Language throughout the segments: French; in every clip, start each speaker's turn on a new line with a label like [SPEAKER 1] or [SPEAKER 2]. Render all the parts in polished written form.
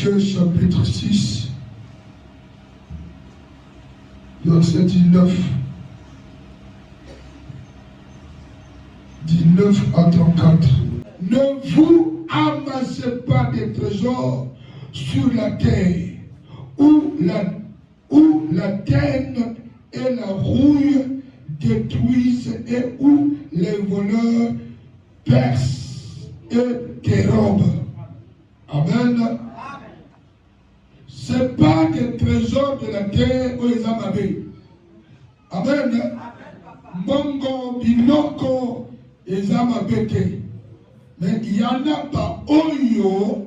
[SPEAKER 1] Matthieu chapitre 6, verset 19. 19 à 34. Ne vous amassez pas des trésors sur la terre, où la teigne et la rouille détruisent et où les voleurs percent et dérobent. Amen. Ce n'est pas des trésors de la terre où ils amabé. Amen. Mongo, binoko, ils amabé. Mais il y en a pas oyo,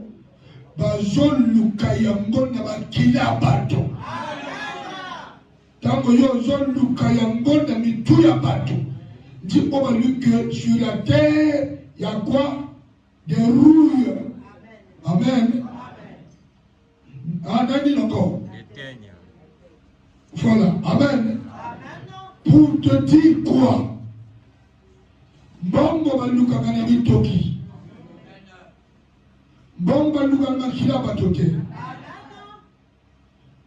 [SPEAKER 1] bazol lukayango na bakila bato. Tango yo zol lukayango na mitu ya bato. Dit on va lui que sur la terre, il y a quoi? Des rouilles. Amen. Amen encore. Voilà. Amen. Pour te dire quoi? Bongo baluka kanami toki. Bongo baluka makila batoke.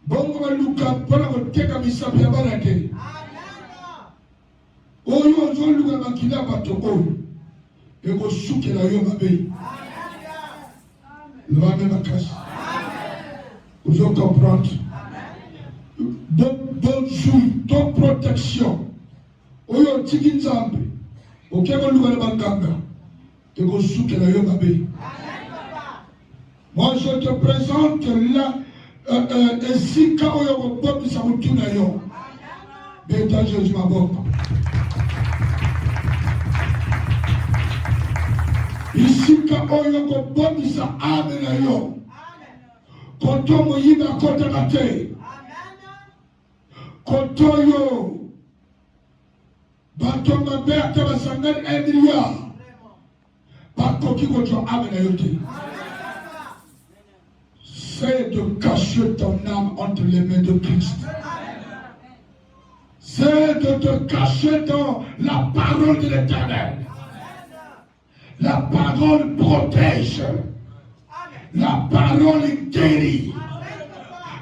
[SPEAKER 1] Bongo baluka para koteka misapi ya barake. Oyo zoluka makila batoko. Ego suke la yo mabe. Le va même à casse. Vous allez comprendre. Bonne jour, ton protection. Oyo tiki nzambe. Okego luka na banganga. Ego suke la yo mabe. Moi je te présente là. Et quand oyo bobi sa mutuna yo. Beta Jésus ma boque. Ici, quand on y a un bon ça amène yo. Quand on y a un côté de la terre. Quand on y a bateau ma mère qui va s'engager 1 milliard. Pas qu'on qui contre amène yo. C'est de cacher ton âme entre les mains de Christ. C'est de te cacher dans la parole de l'Éternel. La parole protège. La parole guérit.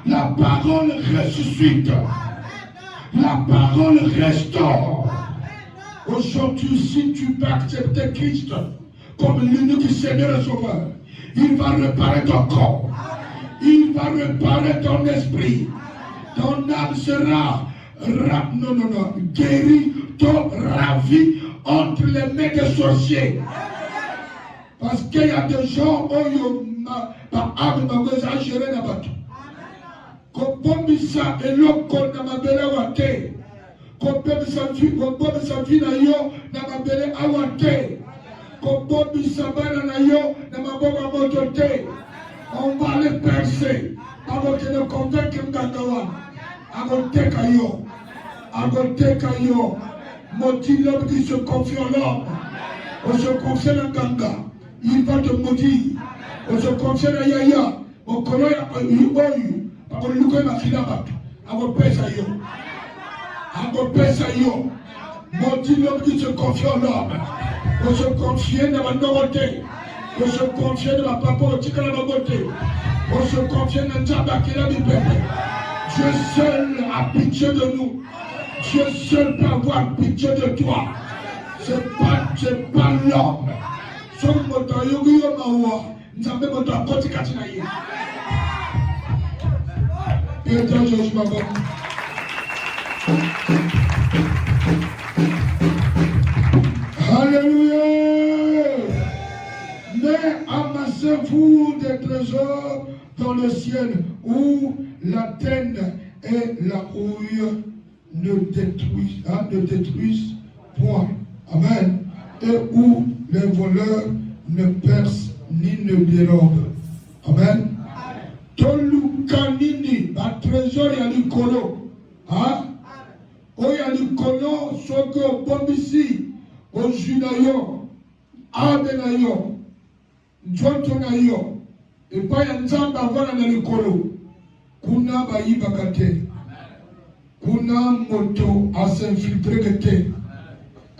[SPEAKER 1] La parole ressuscite. La parole restaure. Aujourd'hui, si tu peux accepter Christ comme l'unique Seigneur et Sauveur, il va réparer ton corps. Il va réparer ton esprit. Ton âme sera guérie, ton ravi entre les mains des sorciers. Parce qu'il y a des gens qui ont exagéré dans le bateau. Quand on dit ça, et l'homme qu'on a mabélé à wate. Quand on dit ça, vie na yo, na mabélé à wate. Quand on dit ça, na yo, na mabélé à motote. On va les percer. Avant que nous convaincre Mgangawa. Avant que kayo. Avant que kayo. Maudit l'homme qui se confie en l'homme. On se confie en Ganga. Il va te maudire. On se confie à Yaya. On connaît Oyu. On nous connaît ma fille là-bas. On pèse à yo. On pèse à yo. Maudit l'homme qui se confie en l'homme. On se confie dans la nouveauté. On se confie dans la papa au tika la nouveauté. On se confie dans Djaba qui l'a mis peuple. Dieu seul a pitié de nous. Dieu seul peut avoir pitié de toi. C'est pas l'homme. Son moto yogi yo mawa. Nzambe moto akoti katina ye. Et toi Jésus ma bonne. Alléluia. Mais amassez-vous des trésors dans le ciel où la teigne et la rouille ne détruisent point. Amen. Et où les voleurs ne percent ni ne dérobent. Amen. Tolukanini, la trésor ya likolo. Hein? Oya likolo, soko bombisi, ojunayo, abenayo, njotonayo, et pas ya nzamba avana na likolo. Kuna bayiba kate. Kuna moto a s'infiltrer kate.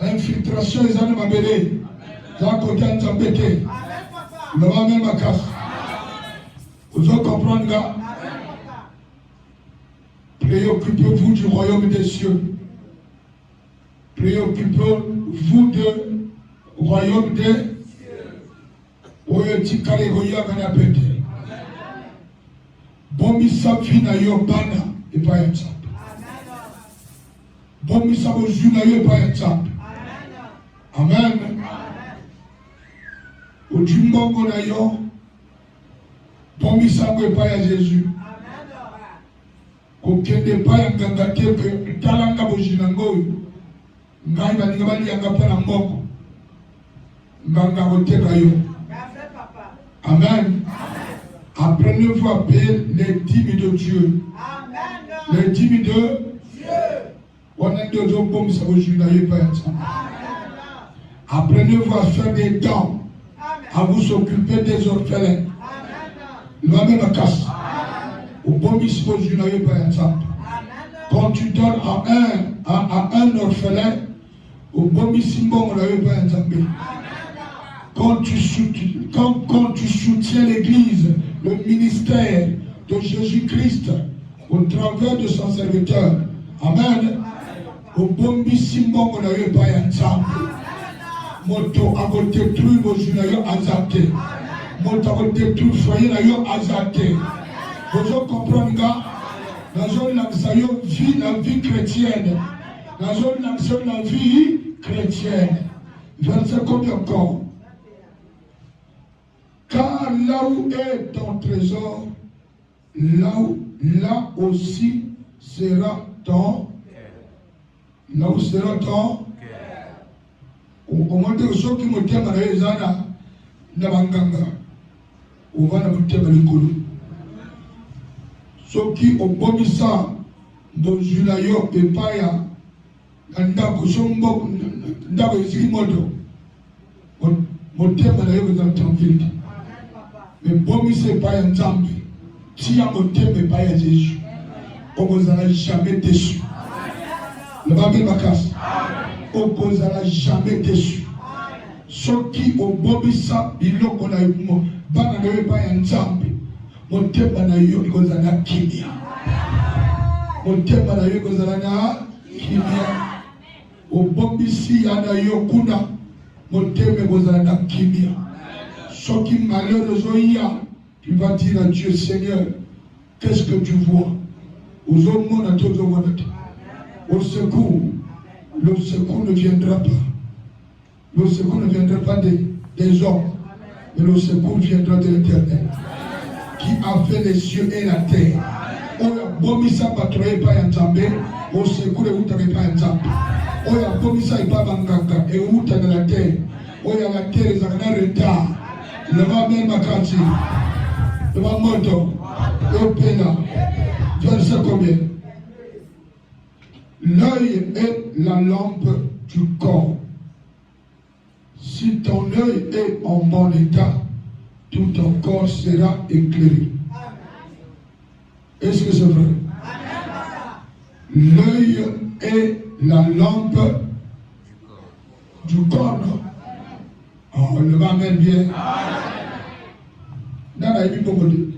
[SPEAKER 1] Infiltration ils en ont mabélé. Dans côté en Zambété. Le va même à casse. Vous allez comprendre, gars? Préoccupez-vous du royaume des cieux. Préoccupez-vous du royaume des cieux. Bomisa vina yo bana epa ya nzambe. Bomisa bozuna yo epa ya nzambe. Amen. Ojumbongo na yo bomisa ko epa ya Jésus. Kokende epa ya nganga te ke talanga bozina ngoyo ngai baninga bali yanga mpo na mboko nganga koteka yo. Amen. Apprenez-vous à payer les dîmes de Dieu. Amen. Les dîmes de Dieu. Apprenez-vous à faire des dons, à vous occuper des orphelins. Quand tu donnes à un orphelin, quand tu soutiens l'Église, le ministère de Jésus-Christ au travers de son serviteur, amen. Moto a détruit vos junayo azate. Moto a détruit foyer nayo azate. Vous comprenez, gars? La vie chrétienne. La vie chrétienne. Verset combien encore? Car là où est ton trésor, là aussi sera ton cœur. Là où sera ton cœur. Au moment où ceux qui me tiennent à la zana, n'abanganga, ou va na mutia balikolo. Ceux qui ont bomi ça, dans Julayo et Paya, n'andako sombo, n'andako zimodo, mutia balikolo dans tranquillité. Mais bomi c'est pas un Nzambe. Si à mon thème n'est pas à Jésus, on ne vous a jamais déçu. Le Bible m'a cassé. On ne vous a jamais déçu. Ceux qui ont bomi ça, ils l'ont qu'on a eu. Bana ne pas un Nzambe. Mon thème n'a eu que vous a kimia. Mon thème n'a eu que vous a kimia. Au bomi si y a eu kuna. Mon thème vous a kimia. Ce qui malheureusement, tu vas dire à Dieu, Seigneur, qu'est-ce que tu vois? Aux hommes, au secours, le secours ne viendra pas. Le secours ne viendra pas des hommes, mais le secours viendra de l'Éternel, qui a fait les cieux et la terre. Bomisa patroye pa yanzambe, au secours et outa pas yanzambe. Oya bomisa ipa banganga et outa de la terre. Oya la terre est en retard. Le va même Makati, le va moto, le pena, verset combien? L'œil est la lampe du corps. Si ton œil est en bon état, tout ton corps sera éclairé. Est-ce que c'est vrai? L'œil est la lampe du corps, non? Oh, le va même bien. Nana ibi bomode.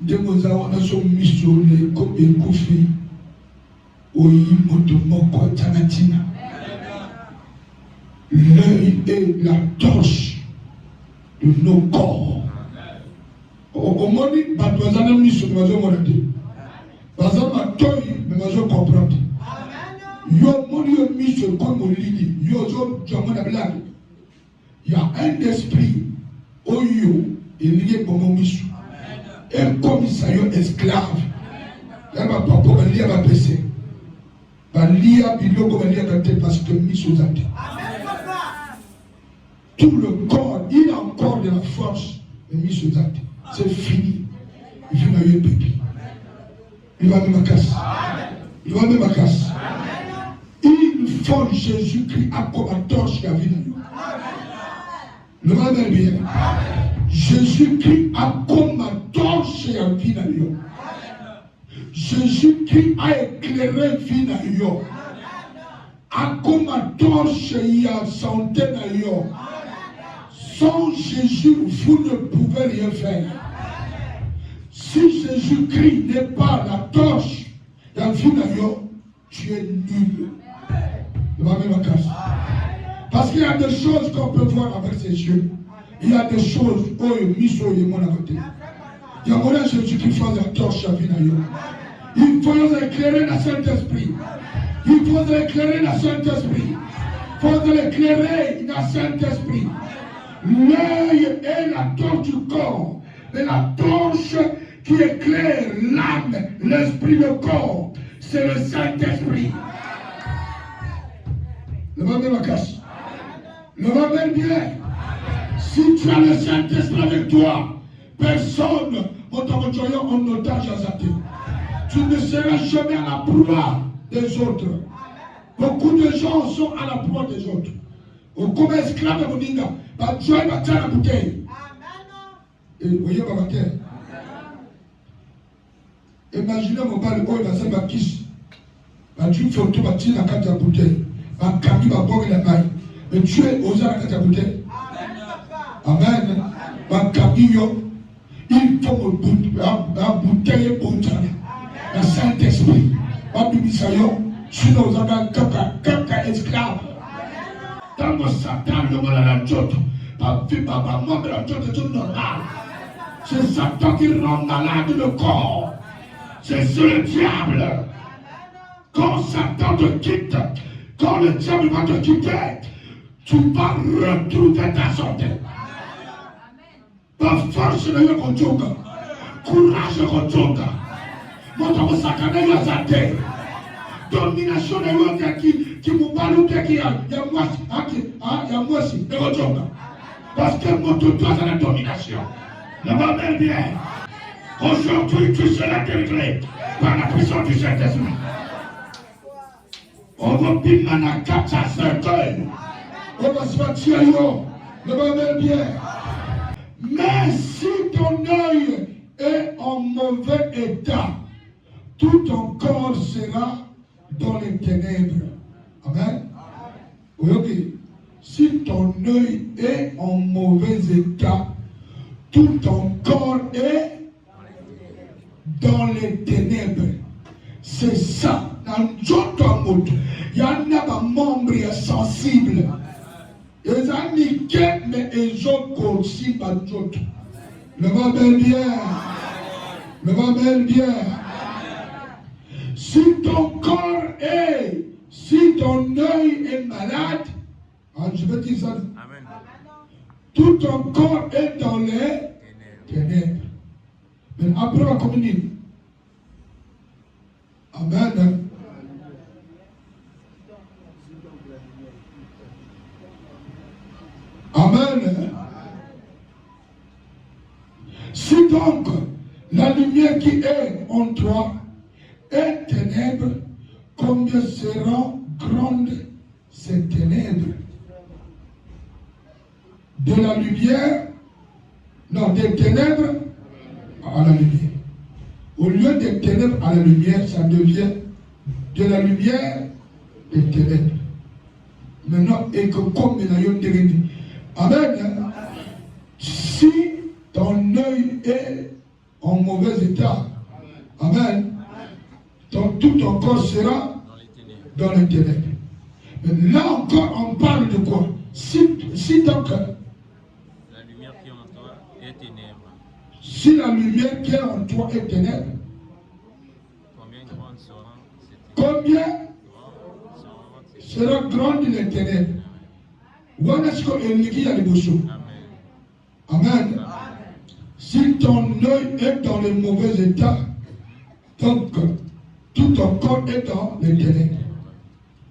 [SPEAKER 1] Demoza wana so misole ko ekufi. Oyi moto moko tanatina. L'œil est la torche de nos corps. Au moni batwazana misole mazo monade. Bazama toyi me mazo comprendre. Yo moni yo misole comme molidi. Yo zo jamona blague. Il y a un esprit oyo est lié comme un michou. Un commissaire esclave. Il y a un papa qui a un PC. Il y a un biloko qui a un PC parce que michou zate. Tout le corps, il a encore de la force. Mais michou zate. C'est fini. Il vient à un bébé. Il va me casser. Il va me casser. Il faut Jésus-Christ à comme un torche qui a vu. Le mal est bien. Jésus-Christ a comme un torche et un vie dans l'eau. Jésus-Christ a éclairé vie dans l'eau. A comme un torche et un santé dans l'eau. Sans Jésus, vous ne pouvez rien faire. Si Jésus-Christ n'est pas la torche dans la vie, tu es nul. Parce qu'il y a des choses qu'on peut voir avec ses yeux. Il y a des choses où il y a Jésus qui fait la torche à la vie. Il faut éclairer le Saint-Esprit. Il faut éclairer le Saint-Esprit. Il faut éclairer le Saint-Esprit. L'œil est la torche du corps. Mais la torche qui éclaire l'âme, l'esprit, le corps, c'est le Saint-Esprit. Le va bien, casse. Le va bien. Si tu as le Saint-Esprit avec toi, personne ne t'envoie en otage à sa tête. Tu ne seras jamais à la proie des autres. Beaucoup de gens sont à la proie des autres. Comme esclaves de Moninga, tu as la bouteille. Et vous voyez ma bouteille. Imaginez mon père, il va se faire kiss. Tu fais tout bâtir la carte de la bouteille. Tu vas boire la maille. Mais tu es aux arts de la bouteille. Amen. Il faut la bouteille pour le Saint-Esprit. Tu nous as quelqu'un esclave. Dans le Satan, le monde à la jote. C'est Satan qui rend malade le corps. C'est sur le diable. Quand Satan te quitte, quand le diable va te quitter, tu vas retrouver ta santé. Par force de Dieu qu'on joue, courage qu'on joue, montre sakana ya zate, domination de Dieu qui vous parle de qui a moi aussi de qu'on parce que mon tout est la domination. La main bien. Aujourd'hui tu seras délivré par la puissance du Saint-Esprit. On va bien à 4 à 5 heures. On va se battre le main bien. Mais si ton œil est en mauvais état, tout ton corps sera dans les ténèbres. Amen. Oui. Si ton œil est en mauvais état, tout ton corps est dans les ténèbres. C'est ça. Dans d'autres mots, il y en a des membres sensibles. Ils ont niqué, mais ils ont conçu par d'autres. Le va bien. Le va bien. Si ton corps est, si ton œil est malade, je vais dire ça. Amen. Tout ton corps est dans les ténèbres. Mais après la communion. Amen. Amen. Si donc la lumière qui est en toi est ténèbres, combien seront grandes ces ténèbres? De la lumière, non, des ténèbres à la lumière. Au lieu des ténèbres à la lumière, ça devient de la lumière des ténèbres. Maintenant, et que comme il y a une Amen. Si ton œil est en mauvais état, amen, tout ton corps sera dans les ténèbres. Mais là encore, on parle de quoi? Si donc
[SPEAKER 2] la lumière qui est en toi est ténèbre.
[SPEAKER 1] Si la lumière qui est en toi est ténèbre, combien sera grande les ténèbres? Amen. Si ton œil est dans le mauvais état, donc tout ton corps est dans les ténèbres.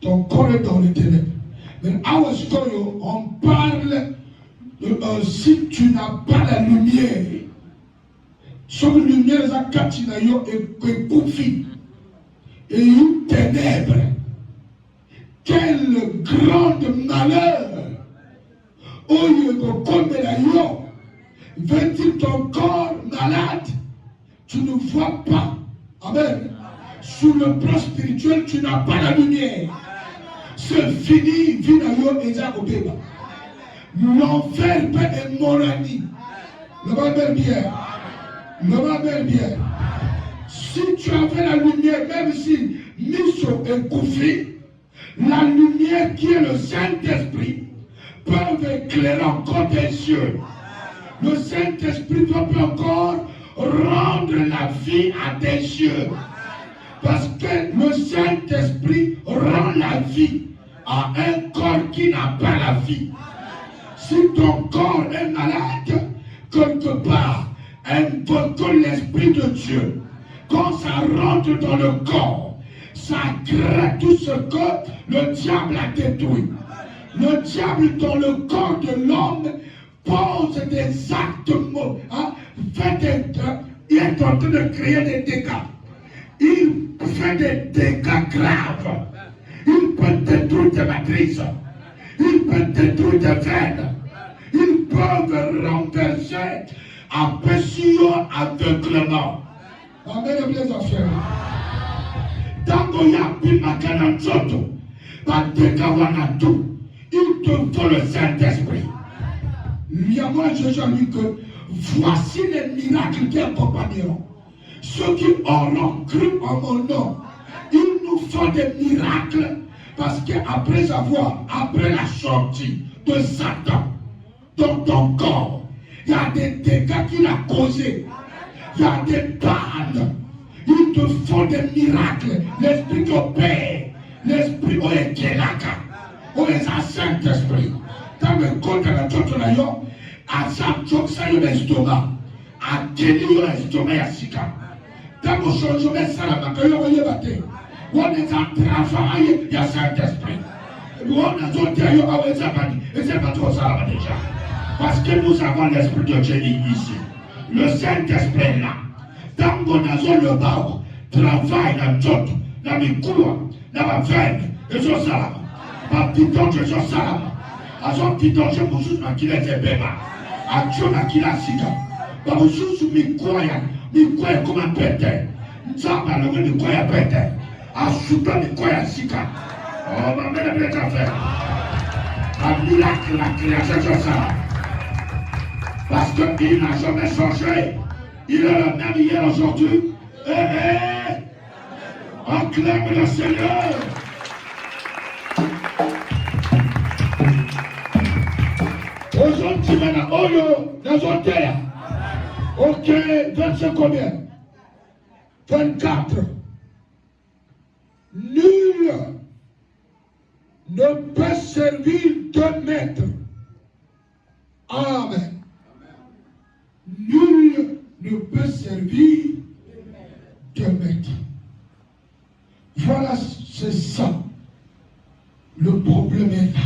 [SPEAKER 1] Ton corps est dans les ténèbres. Mais on parle de si tu n'as pas la lumière. Son lumière est confie. Et une ténèbre. Quel grand malheur! Veux-tu ton corps malade? Tu ne vois pas. Amen. Sur le plan spirituel, tu n'as pas la lumière. C'est fini, Vinayo et Zakobeba. l'enfer peut être mon ami. Le Bible bien. Le Bible bien. Si tu avais la lumière, même si Miso est Koufi, la lumière qui est le Saint-Esprit peut éclairer encore tes yeux. Le Saint-Esprit peut encore rendre la vie à tes yeux. Parce que le Saint-Esprit rend la vie à un corps qui n'a pas la vie. Si ton corps est malade, quelque part, invoque l'Esprit de Dieu. Quand ça rentre dans le corps, ça crée tout ce que le diable a détruit. Le diable dans le corps de l'homme pose des actes mauvais. Il est en train de créer des dégâts. Il fait des dégâts graves. Il peut détruire tes matrices. Il peut détruire tes veines. Ils peuvent renverser à passion aveuglement. Amen, les affaires. Tango ya pimakana nzoto, bateka wanatu, il te faut le Saint-Esprit. Il y a moi, Jésus a dit que voici les miracles qui accompagneront ceux qui auront cru en mon nom. Il nous faut des miracles parce qu'après la sortie de Satan dans ton corps, il y a des dégâts qu'il a causés. Il y a des pannes. Il te faut des miracles. L'Esprit opère. L'Esprit oekelaka. Oeza Saint-Esprit. Dans le corps de la Totonayo, à sa ça y est l'estomac. À tenir l'estomac à Sika. Dans le changement, ça la bataille, on y est. On est en travail, il y a Saint-Esprit. On a d'autres ailleurs, on est abandonnés. Et c'est pas trop ça déjà. Parce que nous avons l'Esprit de Dieu ici. Le Saint-Esprit est là. Tant qu'on a le bas, travail dans tout, dans mes cours, dans ma veine, et je salama. Pas piton, je salama. À son piton, je me suis dit qu'il était bébé. À Dieu, qu'il a sika. Pas me suis dit, mi croya comme un pété. Nzamba, le mi croya pété. À souper, mi croya sika. Oh, ma mère, elle a fait. Un miracle, la création, je salama. Parce qu'il n'a jamais changé. Il est le même hier, aujourd'hui. Acclame le Seigneur. Aujourd'hui, maintenant, Oyo, dans terre. Ok, verset combien? 24. Nul ne peut servir deux maîtres. Amen. Nul ne peut servir deux maîtres. Voilà, c'est ça. Le problème est là.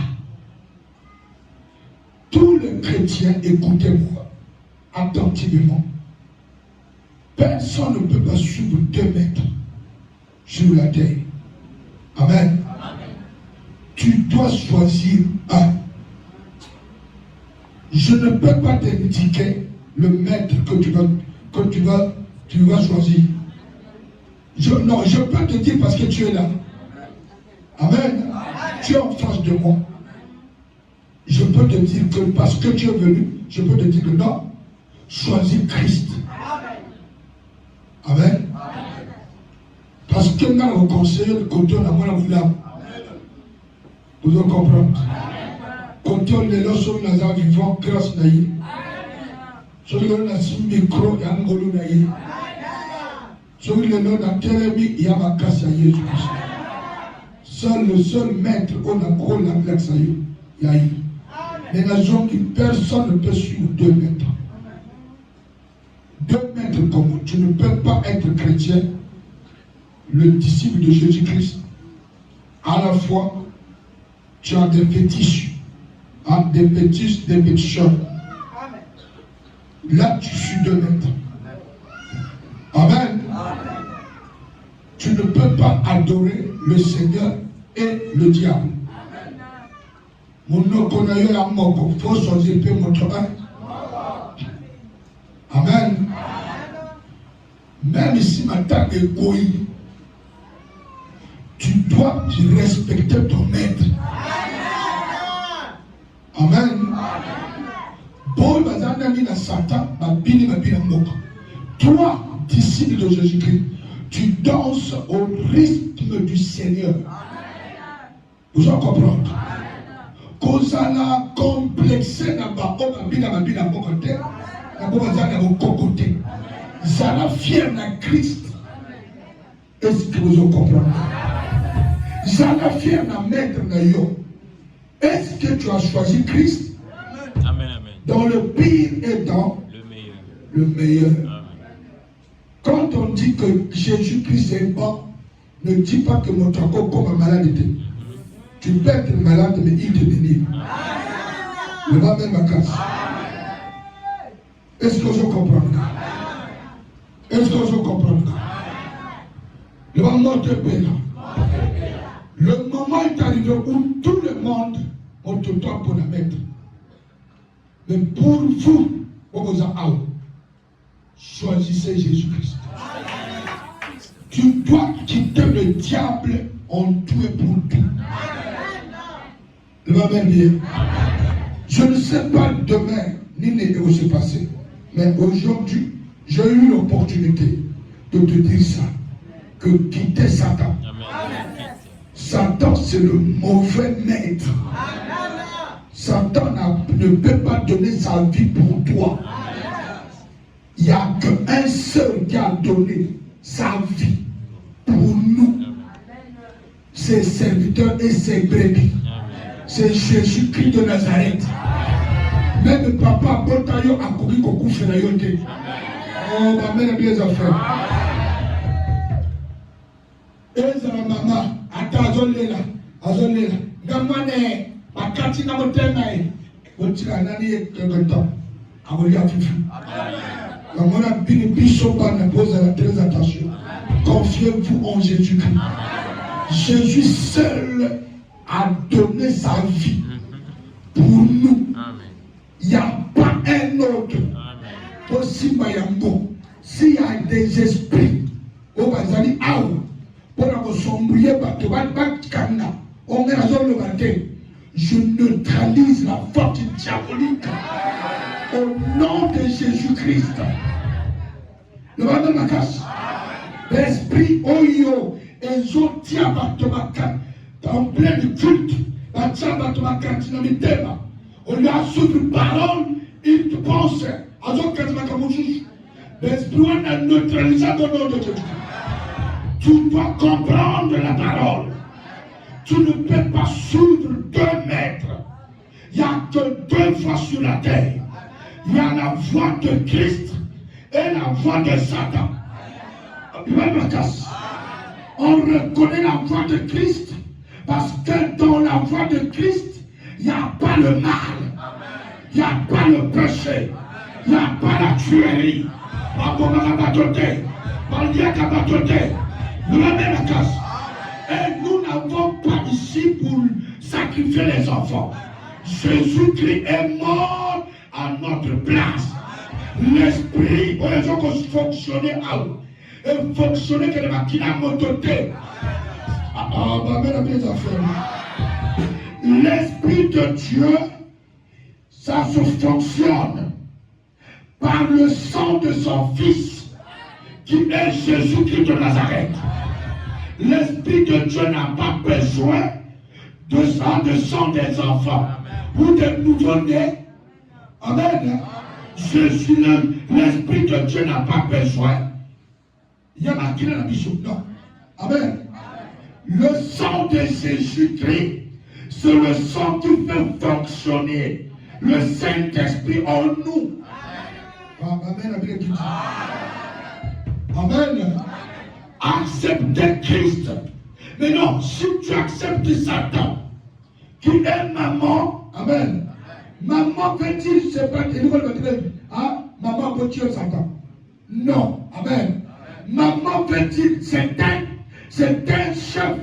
[SPEAKER 1] Tous les chrétiens, écoutez-moi attentivement. Personne ne peut pas suivre deux maîtres sur la terre. Amen. Amen. Tu dois choisir un. Je ne peux pas t'indiquer le maître que tu vas choisir. Non, je peux te dire parce que tu es là. Amen. Tu es en face de moi. Je peux te dire que parce que tu es venu, je peux te dire que non, choisis Christ. Amen. Parce que dans le conseil, quand on a moins la vous devez comprendre. Quand on est là sur les vivants, grâce à Dieu. Sur le micro, il y a un golo naïe. Sur le nom d'un télémi, il y a ma casse à Jésus. Le seul maître, on a gros la plaque à Jésus. Il y a eu. Mais la zone qui personne ne peut suivre deux maîtres. Deux maîtres comme tu ne peux pas être chrétien, le disciple de Jésus-Christ. À la fois, tu as des fétiches, des pétitions. Là, tu suis deux maîtres. Amen. Amen. Tu ne peux pas adorer le Seigneur et le diable. Mon nom connaît la mort, il faut choisir mon travail. Amen. Même si ma table est goïe, tu dois respecter ton maître. Amen. Paul bazanani na Satan, babini moka. Toi, disciple de Jésus-Christ, tu danses au rythme du Seigneur. Vous en comprenez? Kozala complexé na ba o babina moka te, na bo bazana bo kokote. Zala fier na Christ. Est-ce que vous en comprenez? Zala fier na maître na yo. Est-ce que tu as choisi Christ?
[SPEAKER 2] Amen, amen.
[SPEAKER 1] Dans le pire et dans le meilleur. Amen. Quand on dit que Jésus-Christ est bon, ne dis pas que mon tronc comme malade. Tu peux être malade, mais il te délivre. Ne va même ma casse. Est-ce que vous comprenez? Est-ce que vous comprenez? Le moment de paix là. Le moment est arrivé où tout le monde autour pour la mettre. Mais pour vous, choisissez Jésus-Christ. Tu dois quitter le diable en tout et pour tout. Le va bien. Je ne sais pas demain, ni ce qui va se passer. Mais aujourd'hui, j'ai eu l'opportunité de te dire ça. Que quitter Satan. Satan, c'est le mauvais maître. Satan ne peut pas donner sa vie pour toi. Il n'y a qu'un seul qui a donné sa vie pour nous. Ses serviteurs et ses brebis. C'est Jésus-Christ de Nazareth. Même papa, Botayo a couru beaucoup fait la yote. Oh, ma mère a bien affaires. Ezra mama, ata azolela. Gamane, akati na motema e. Otira nani e kegoto. Abolia fufu. Gamona bini bisoba na pose la très attention. Confiez-vous en Jésus-Christ. Jésus seul a donné sa vie pour nous. Il n'y a pas un autre. Possible Yambo. S'il y a des esprits, au Bazali Aou. Je neutralise la force diabolique au nom de Jésus-Christ. Le Madame Makas, l'esprit Oyo et Zotia Batomakan, en plein culte, on lui a souffert une parole, il te pense à Zokatamakamoujou. L'esprit on a neutralisé au nom de Jésus. Tu dois comprendre la parole. Tu ne peux pas suivre 2 maîtres. Il n'y a que 2 voies sur la terre. Il y a la voie de Christ et la voie de Satan. On reconnaît la voie de Christ parce que dans la voie de Christ, il n'y a pas le mal. Il n'y a pas le péché. Il n'y a pas la tuerie. Et nous n'avons pas ici pour sacrifier les enfants. Jésus-Christ est mort à notre place. L'esprit, pour les gens qui fonctionnaient à où? Et fonctionner que les machines à mototé. L'esprit de Dieu, ça se fonctionne par le sang de son Fils, qui est Jésus-Christ de Nazareth. L'Esprit de Dieu n'a pas besoin de sang des enfants ou des nouveau-nés. Amen. L'Esprit de Dieu n'a pas besoin. Il y a marqué dans la Bible. Non. Amen. Le sang de Jésus-Christ, c'est le sang qui fait fonctionner le Saint-Esprit en nous. Amen. Amen. Accepter Christ. Mais non, si tu acceptes Satan, qui est maman, amen. Maman veut-il, c'est pas une nouvelle maîtrise. Ah, maman veut-il Satan? Non, amen. Maman veut-il, c'est un chef.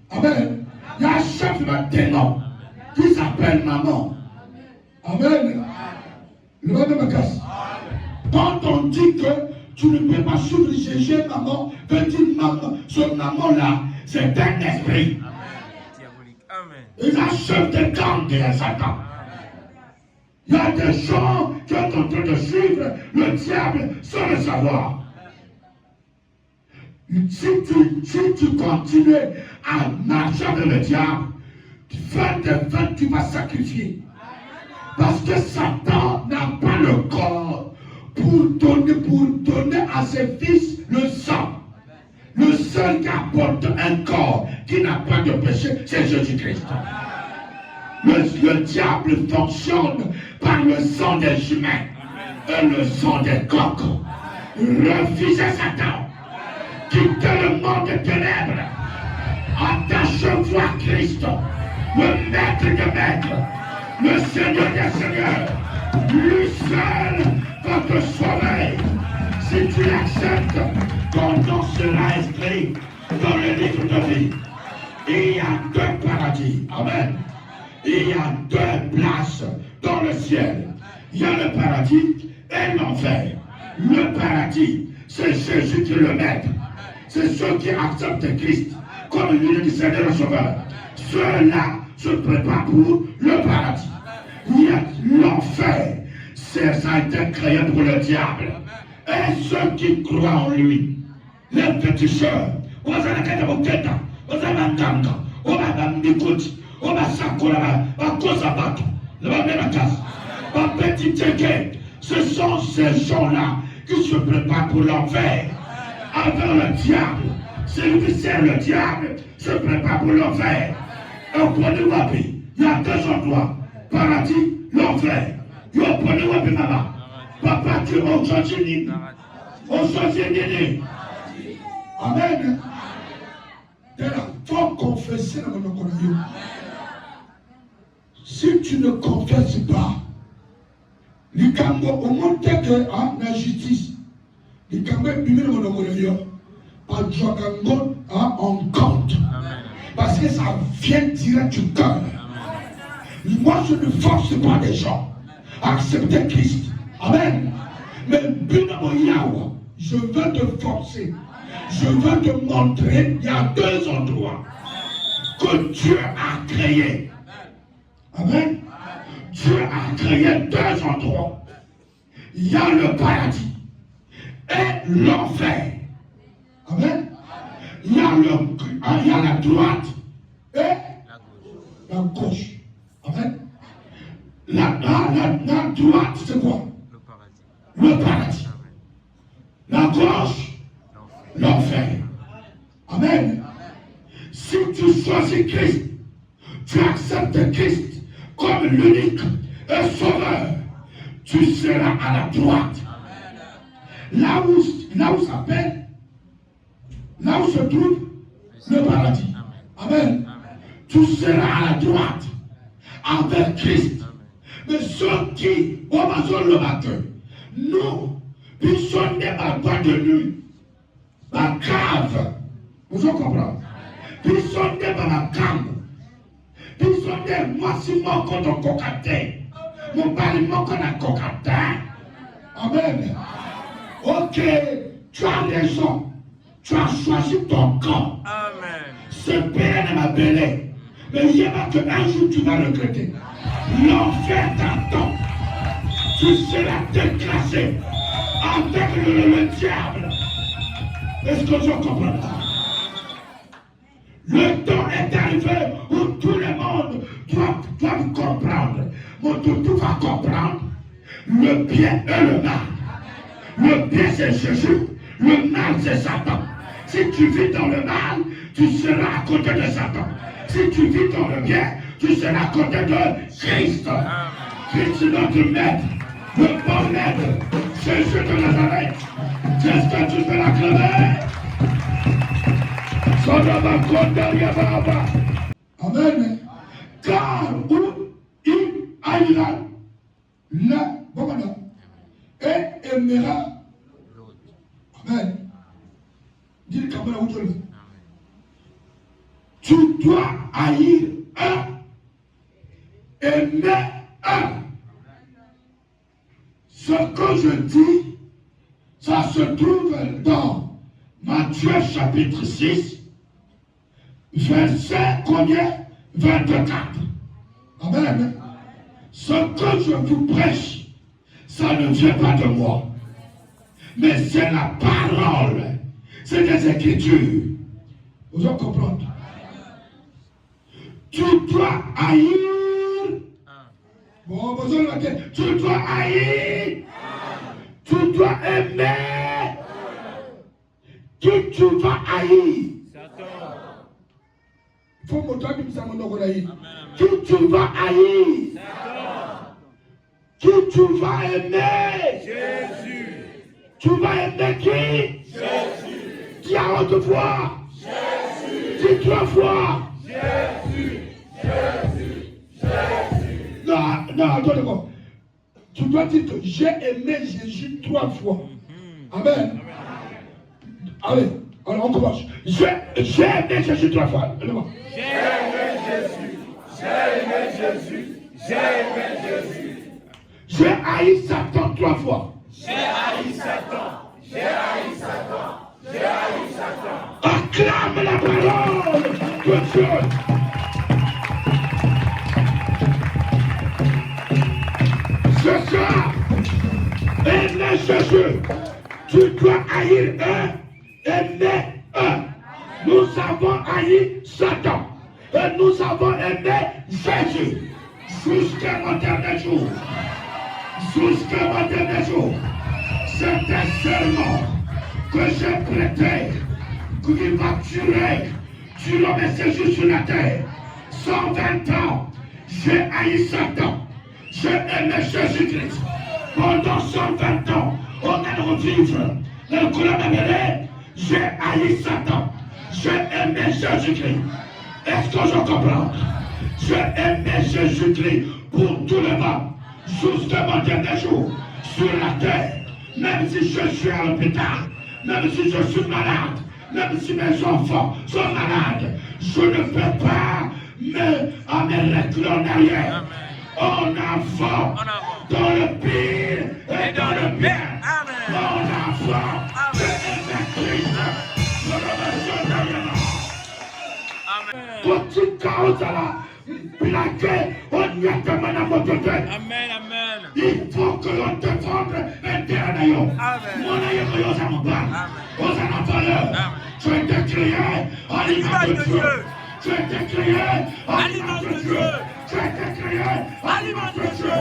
[SPEAKER 1] Amen. Il y a un chef maintenant qui s'appelle maman. Amen. Le nom de ma casse. Quand on dit que tu ne peux pas suivre Jésus, maman, veut-il maman, ce maman-là, c'est un esprit. Amen. Il a chef de gang de Satan. Il y a des gens qui sont en train de suivre le diable sans le savoir. Si tu continues à marcher avec le diable, tu vas sacrifier. Parce que Satan n'a pas le corps pour donner à ses fils le sang. Le seul qui apporte un corps qui n'a pas de péché, c'est Jésus-Christ. Le diable fonctionne par le sang des humains et le sang des coqs. Refusez Satan. Quittez le monde des ténèbres. Attachez-vous à Christ, le maître des maîtres, le Seigneur des seigneurs. Lui seul va te sauver. Si tu l'acceptes, ton nom sera inscrit dans le livre de vie. Il y a 2 paradis. Amen. Il y a 2 places dans le ciel. Il y a le paradis et l'enfer. Le paradis, c'est Jésus qui est le maître. C'est ceux qui acceptent Christ comme l'unique Seigneur et Sauveur. Ceux-là se préparent pour le paradis. Il y a l'enfer. Ça a été créé pour le diable. Et ceux qui croient en lui. Les petits sœurs. On va ce sont ces gens-là qui se préparent pour l'enfer. Avec le diable, celui qui sert le diable se prépare pour l'enfer. Et au point de Wapi, il y a 2 endroits, paradis, l'enfer. Il y a au point de Wapi, maman. Papa, tu es au Chantini. Au Chantini. Amen. Il faut confesser dans mon corail. Si tu ne confesses pas, les Cambo, au monde que la justice, les Cambo, en compte. Parce que ça vient direct du cœur. Moi, je ne force pas les gens à accepter Christ. Amen. Mais je veux te forcer. Je veux te montrer, il y a 2 endroits que Dieu a créés. Amen. Dieu a créé 2 endroits. Il y a le paradis et l'enfer. Amen. Il y a la droite et la gauche. Amen. La droite, c'est quoi? Le paradis. La gauche, l'enfer. Amen. Si tu choisis Christ, tu acceptes Christ comme l'unique et sauveur, tu seras à la droite. Là où se trouve le paradis. Amen. Tu seras à la droite avec Christ. Mais ceux qui, au matin le matin, nous, puissions pas de nuit, ma cave, vous comprenez? Puissions pas ma cave, puissions moi si moi qu'on a cocaté, mon parlement qu'on a cocaté. Amen. Ok, tu as raison. Tu as choisi ton camp. Amen. Ce père ne m'a belé. Mais il y a qu'un jour tu vas regretter. L'enfer t'attend. Tu seras déclassé avec le diable. Est-ce que je comprends ça? Le temps est arrivé où tout le monde doit comprendre. Mon tout va comprendre le bien et le mal. Le bien c'est Jésus, le mal c'est Satan. Si tu vis dans le mal, tu seras à côté de Satan. Si tu vis dans le bien, tu seras à côté de Christ. Christ notre maître, le bon maître, Jésus de Nazareth. Est-ce que tu peux l'acclamer? Amen. Car où il aillera, là, et aimera. Amen. Dis comme là où tu es. Tu dois haïr un, aimer un. Ce que je dis, ça se trouve dans Matthieu chapitre 6, verset combien? 24. Amen. Ce que je vous prêche, ça ne vient pas de moi. Mais c'est la parole. C'est des Écritures. Vous allez comprendre. Tu dois haïr. Bon, besoin de la tête. Tu dois haïr. Tu dois aimer. Qui tu vas haïr? Il faut montrer que ça m'a haïr. Qui tu vas haïr? Qui tu vas aimer?
[SPEAKER 3] Jésus.
[SPEAKER 1] Tu vas aimer qui?
[SPEAKER 3] Jésus.
[SPEAKER 1] Dis à haute voix.
[SPEAKER 3] Jésus.
[SPEAKER 1] Dis 3 fois.
[SPEAKER 3] Jésus. Jésus. Jésus.
[SPEAKER 1] Non, attends. Tu dois dire que j'ai aimé Jésus 3 fois. Amen. Allez, alors on commence. J'ai aimé Jésus 3 fois.
[SPEAKER 3] J'ai aimé Jésus. J'ai aimé Jésus. J'ai aimé Jésus.
[SPEAKER 1] J'ai haï Satan 3 fois.
[SPEAKER 3] J'ai haï Satan. J'ai haï Satan. J'ai haï Satan.
[SPEAKER 1] Acclame la parole de Dieu. C'est ça. Aimer Jésus. Tu dois haïr un, aimer un. Nous avons haï Satan. Et nous avons aimé Jésus. Jusqu'à mon dernier jour. Jusqu'à mon dernier jour. C'est un serment que j'ai prêté, qui va tuer l'homme et Jésus sur la terre. 120 ans, j'ai haï Satan. J'ai aimé Jésus-Christ. Pendant 120 ans, on a revivre le colonne. J'ai haï Satan. J'ai aimé Jésus-Christ. Est-ce que je comprends? J'ai aimé Jésus-Christ pour tout le monde. Jusqu'à mon dernier jour sur la terre. Même si je suis à l'hôpital, même si je suis malade, même si mes enfants sont malades, je ne peux pas me reculer en arrière. En avant, dans le pire et dans le bien. En avant, de Christ. Quand tu causes là, plaqué, on y a tellement à mon côté.
[SPEAKER 2] Amen, amen.
[SPEAKER 1] Il faut que l'on défende l'intérieur. Mon aïe, ça me parle. Aux alentours, tu es décrié à l'image de Dieu. Tu es décrié à l'image de Dieu. Tu es décrié à l'image de Dieu.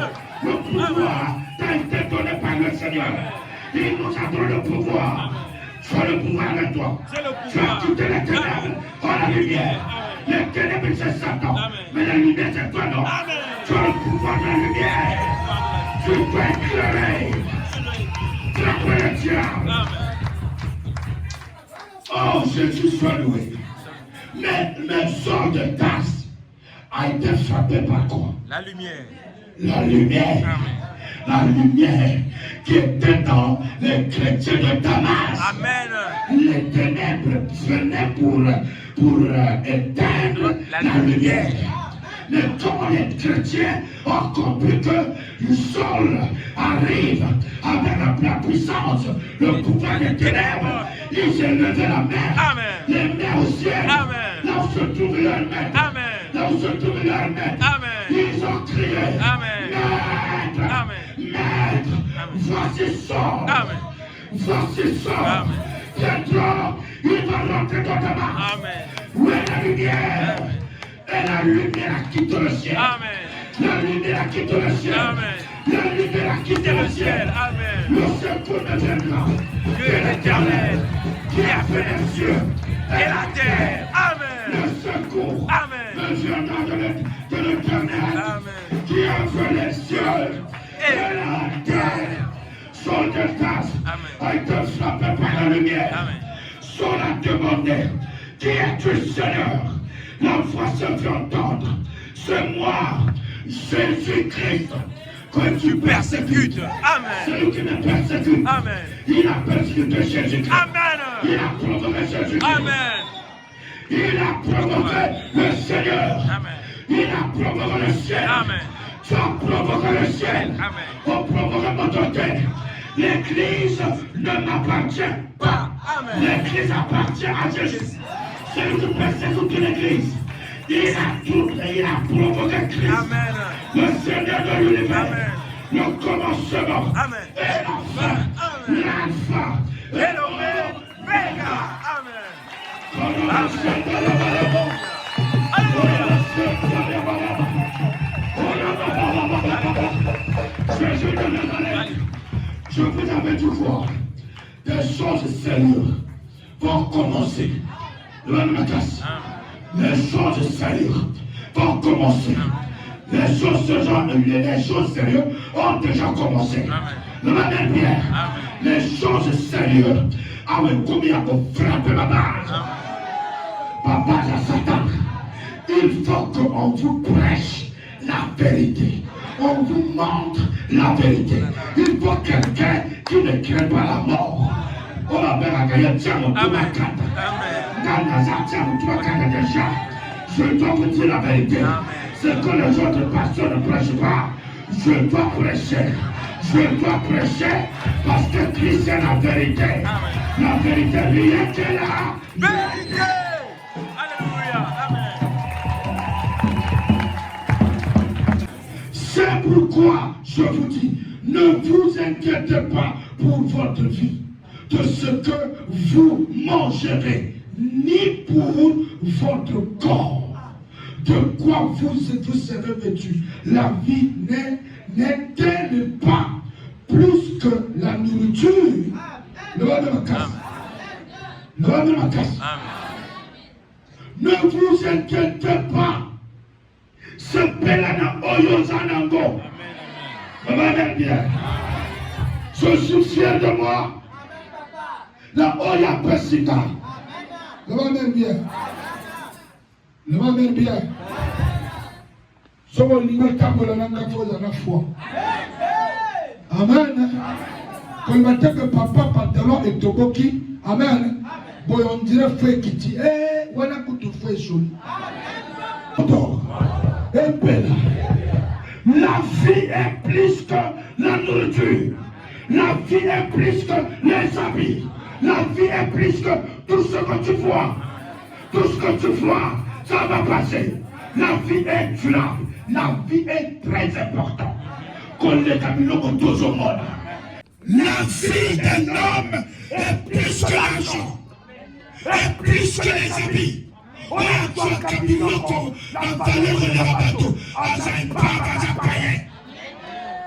[SPEAKER 1] Le pouvoir t'a été donné par le Seigneur. Il nous a donné le pouvoir. Tu as le pouvoir avec toi. Tu as quitté les ténèbres à la lumière. Les ténèbres, c'est Satan. Mais la lumière, c'est toi, non? Tu as le pouvoir de la lumière. Tu peux éclairer. Trapper le diable. Oh, Jésus soit loué. Mais le sort de tasse a été frappé par quoi?
[SPEAKER 2] La lumière.
[SPEAKER 1] La lumière. La lumière qui était dans les chrétiens de Damas.
[SPEAKER 2] Amen.
[SPEAKER 1] Les ténèbres venaient pour éteindre la lumière. Mais quand les chrétiens ont compris que le sol arrive avec la puissance, le pouvoir des ténèbres, ils se levaient la main, les mains au ciel, là où se trouvait leur maître, là où se trouvait leur maître. Ils ont crié, Maître, Maître, voici sort, voici sort. Bientôt, il va rentrer dans ta main. Où est la lumière? Et la lumière a quitté le ciel. La lumière a quitté le ciel. La lumière a quitté le ciel. Le secours ne viendra que l'Éternel qui a fait les cieux et la terre. Le secours ne viendra de l'Éternel qui a fait les cieux et la terre. Son détache a été frappé par la lumière. Son a demandé, qui es-tu, Seigneur? La voix se fait entendre. C'est moi, Jésus-Christ, que tu persécutes. C'est lui qui me persécute. Il a persécuté Jésus-Christ. Il a provoqué Jésus-Christ. Il a provoqué le Seigneur. Il a provoqué le ciel. Tu as provoqué le ciel. On provoque mon terre. L'Église ne m'appartient pas. L'Église appartient à Jésus. C'est lui qui persécute l'Église. Il a provoqué Christ. le Seigneur de l'univers, le commencement et la fin, l'alpha et l'oméga. Amen. Jésus de Nazareth, je vous avais dû voir des choses sérieuses vont commencer. Les choses sérieuses vont commencer. Les choses sérieuses ont déjà commencé. Les choses sérieuses ont commis à vous frapper la base. Papa de Satan, il faut qu'on vous prêche la vérité. On vous montre la vérité. Il faut quelqu'un qui ne crée pas la mort. On va faire un tiens, on peut m'attendre. Je dois vous dire la vérité. Ce que les autres pasteurs ne prêchent pas, je dois prêcher. Je dois prêcher parce que Christ est la vérité. La vérité, rien que là.
[SPEAKER 2] Vérité! Alléluia! Amen.
[SPEAKER 1] C'est pourquoi je vous dis, ne vous inquiétez pas pour votre vie, de ce que vous mangerez, ni pour votre corps, de quoi vous serez vêtus. La vie n'est-elle pas plus que la nourriture? Ne vous inquiétez pas. Ce pelana oyozanango. Je suis fier de moi. La oya pesita. Le va bien. Le va bien. Somo lingaka bolanga foza na foi. Amen. Quand il m'a dit que papa pantalon et toboki. Amen. Bon, on dirait feu qui dit, eh, on a coûté feu joli. La vie est plus que la nourriture. La vie est plus que les habits. La vie est plus que tout ce que tu vois. Tout ce que tu vois, ça va passer. La vie est durable. La vie est très importante. Qu'on les camions ont tous au monde. La vie d'un homme est plus que l'argent. Est plus que les habits. On a quoi Kabiloko, la valeur de la bateau,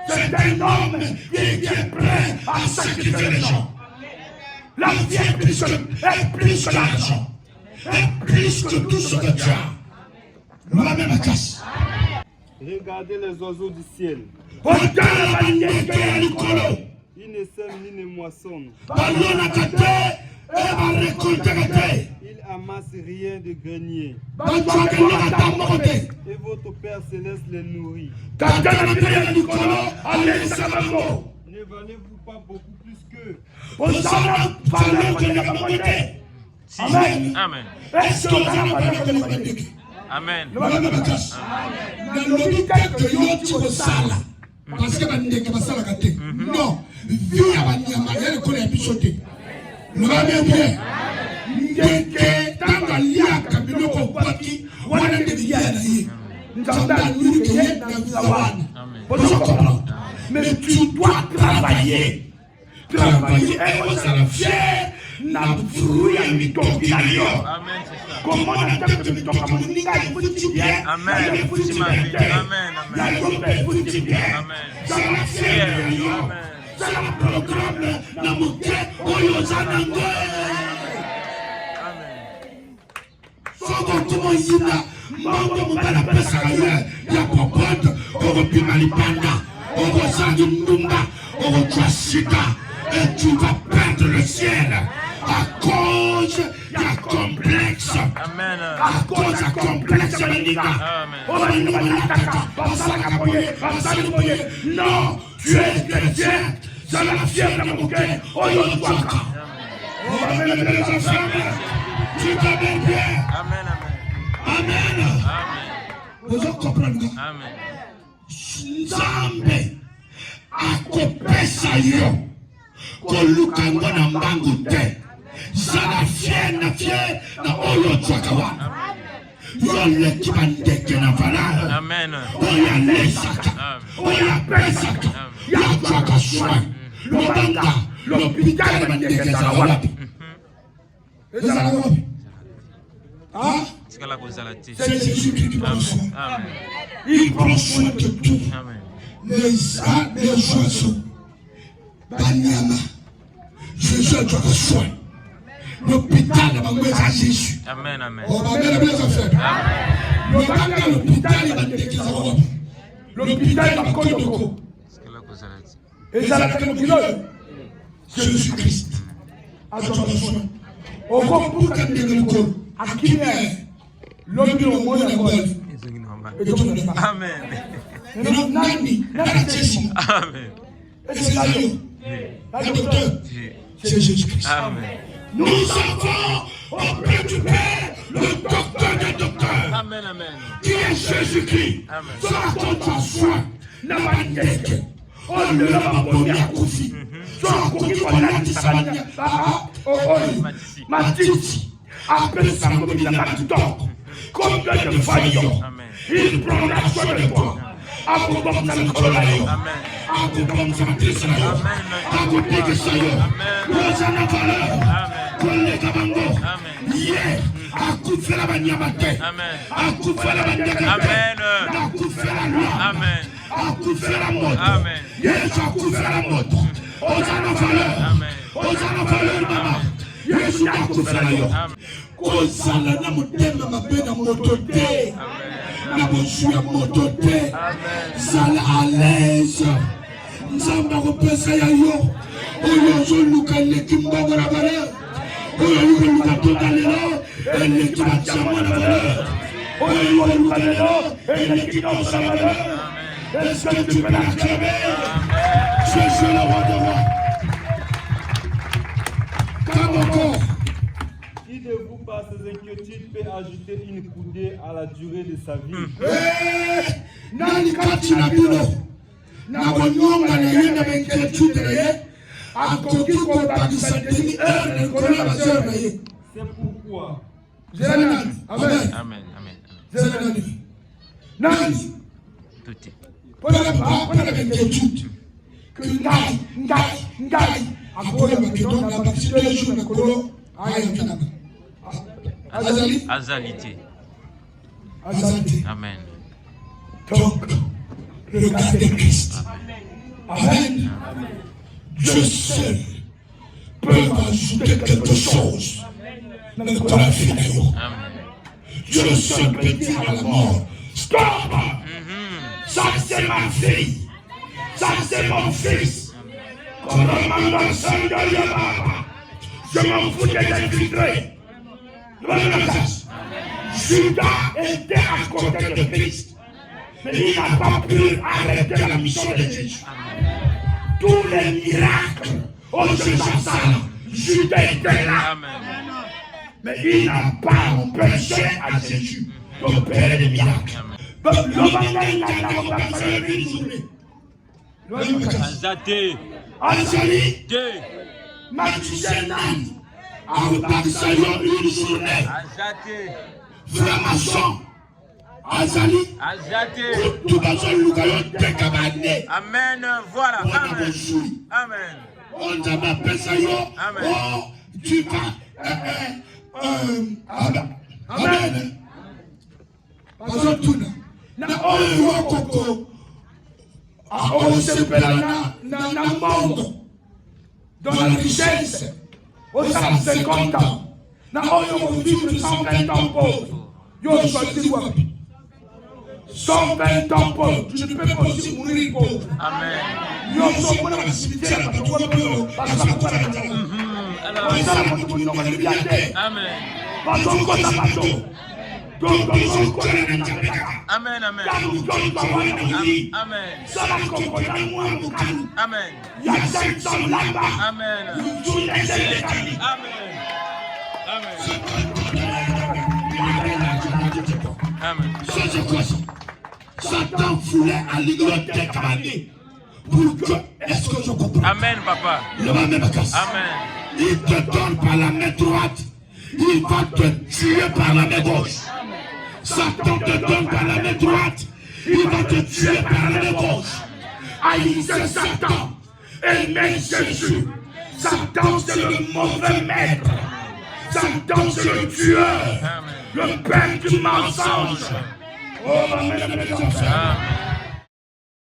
[SPEAKER 1] c'est un homme qui est prêt à sacrifier les gens. La vie est plus que l'argent, est plus que tout ce que tu as.
[SPEAKER 3] Regardez les oiseaux du ciel. Ils ne sèment ni ne moissonnent. Il amasse rien de grenier. Et votre Père Céleste les nourrit. Ne valez-vous pas beaucoup plus qu'eux?
[SPEAKER 2] Amen. Amen. Amen.
[SPEAKER 1] Parce que non, vie à Banyama, elle connaît Bichoté. Le va bien. Mais tu dois travailler. Travailler et vous allez fier. Na fruit à mi-combinaison.
[SPEAKER 2] Amen, c'est ça.
[SPEAKER 1] Comment on a fait de mi-combinaison?
[SPEAKER 2] Amen. Amen.
[SPEAKER 1] C'est la programme na muke oyozanango. Soko tumo yina mambo mbala pesa kaya ya popote oko malipanda oko sangi ndumba oko twasika et tu vas perdre le ciel à cause d'un complexe.
[SPEAKER 2] Amen.
[SPEAKER 1] À cause d'un complexe non, tu es chrétien. C'est la fièvre de mon cœur. Tu t'appelles bien.
[SPEAKER 2] Amen.
[SPEAKER 1] Amen. Vous comprenez?
[SPEAKER 2] Amen.
[SPEAKER 1] Nzambe akopesa yo koluka ngo na mbangu te. Zala fier na oyo twaka wana. Yole Kibandeke na valeur.
[SPEAKER 2] Amen.
[SPEAKER 1] Oya Lesaka. Oya Pesaka. Yatwaka soin. Lobanga. L'hôpital Bandeke Zawapi. Zawapi. Ah? C'est Jésus-Christ qui prend soin.
[SPEAKER 2] Amen.
[SPEAKER 1] Il prend soin de tout.
[SPEAKER 2] Amen.
[SPEAKER 1] Les oiseaux. Banyama. Jésus a soin. L'hôpital va Jésus.
[SPEAKER 2] Amen, amen.
[SPEAKER 1] On va bien les affaires. L'hôpital va l'hôpital va Kodoko. Et ça la Jésus-Christ. Adoration. Au gros pour qu'elle ne colle. À qui est l'homme au monde à vol.
[SPEAKER 2] Amen. Amen.
[SPEAKER 1] C'est Jésus-Christ.
[SPEAKER 2] Amen.
[SPEAKER 1] Nous avons auprès du Père le docteur des docteurs.
[SPEAKER 2] Amen, amen.
[SPEAKER 1] Qui est Jésus-Christ.
[SPEAKER 2] Amen.
[SPEAKER 1] Soit contre soin. N'abandeke. On ne l'a pas bonné à Koufi. Soit contre Kolati Sabania. Matiti. Appelle sa commune à Matidor. Comme de faillon. Il prendra soin de toi. Amen. Na bonjour motote sala à l'aise nzamba kopesa ya yo oyo zoluka leki mbongo na valeur oyo yoluka totalelo eleki batiamo na valeur oyo yoluka lelo eleki tosa na valeur. Est-ce que tu peux l'acclamer? Jésus le roi de roi. Comme encore.
[SPEAKER 3] Qui de vous, par ses inquiétudes, peut ajouter une coudée à la durée de sa vie?
[SPEAKER 1] Nani kati na bino na bonyonga na ye na inquiétude na ye akoki kobakisa demi heure likolo na baseur na ye.
[SPEAKER 3] C'est pourquoi.
[SPEAKER 1] Amen. Amen.
[SPEAKER 2] Amen. Amen.
[SPEAKER 1] Nani
[SPEAKER 2] Tutti.
[SPEAKER 1] Pona inquiétude que ngai akoya bakedo na bakisi de jour na kolo aya kinaba.
[SPEAKER 2] Azalité. Amen.
[SPEAKER 1] Donc, regardez Christ. Amen. Dieu seul peut ajouter quelque chose dans la vie. Dieu seul peut dire à la mort, stop! Ça c'est ma fille. Ça c'est mon fils. Comme un seul de Yababa. Je m'en fous des infiltrés. Judas était à côté de Christ, mais il n'a pas pu arrêter la mission de Jésus. Tous les miracles au Jérusalem, Judas était là, mais il n'a pas empêché à Jésus d'opérer des miracles. Azali, Mathieu, Aoubaxayon une journée. Framason. Azali.
[SPEAKER 2] Amen. Voilà. Amen. Amen.
[SPEAKER 1] On t'a appelé ça.
[SPEAKER 2] Amen.
[SPEAKER 1] Oh, tu vas. Amen. Parce que tout na on koko. On se pèle na monde. Dans la richesse. Au 50 ans, na oyo vivre 120 ans pauvre. Yo choisi wapi? 120 ans pauvre, tu ne peux pas aussi mourir pauvre.
[SPEAKER 2] Amen.
[SPEAKER 1] Yo so mona na cimetière parce que wapi parce que kwa na
[SPEAKER 2] Amen.
[SPEAKER 1] parce que kwa na bato. Donc
[SPEAKER 2] Amen, amen. Amen. Amen. Amen. Amen.
[SPEAKER 1] Satan voulait à l'ignorer commandé pour que, est-ce que je comprends?
[SPEAKER 2] Amen, papa. Amen.
[SPEAKER 1] Il te donne par la main droite, il va te tuer par la main gauche. Satan te donne par la main droite, il va te tuer par la main gauche. Haïssez Satan, aimez Jésus. Satan, c'est le mauvais maître. Satan, c'est le tueur, le père du mensonge. Oh, amen, amen, amen.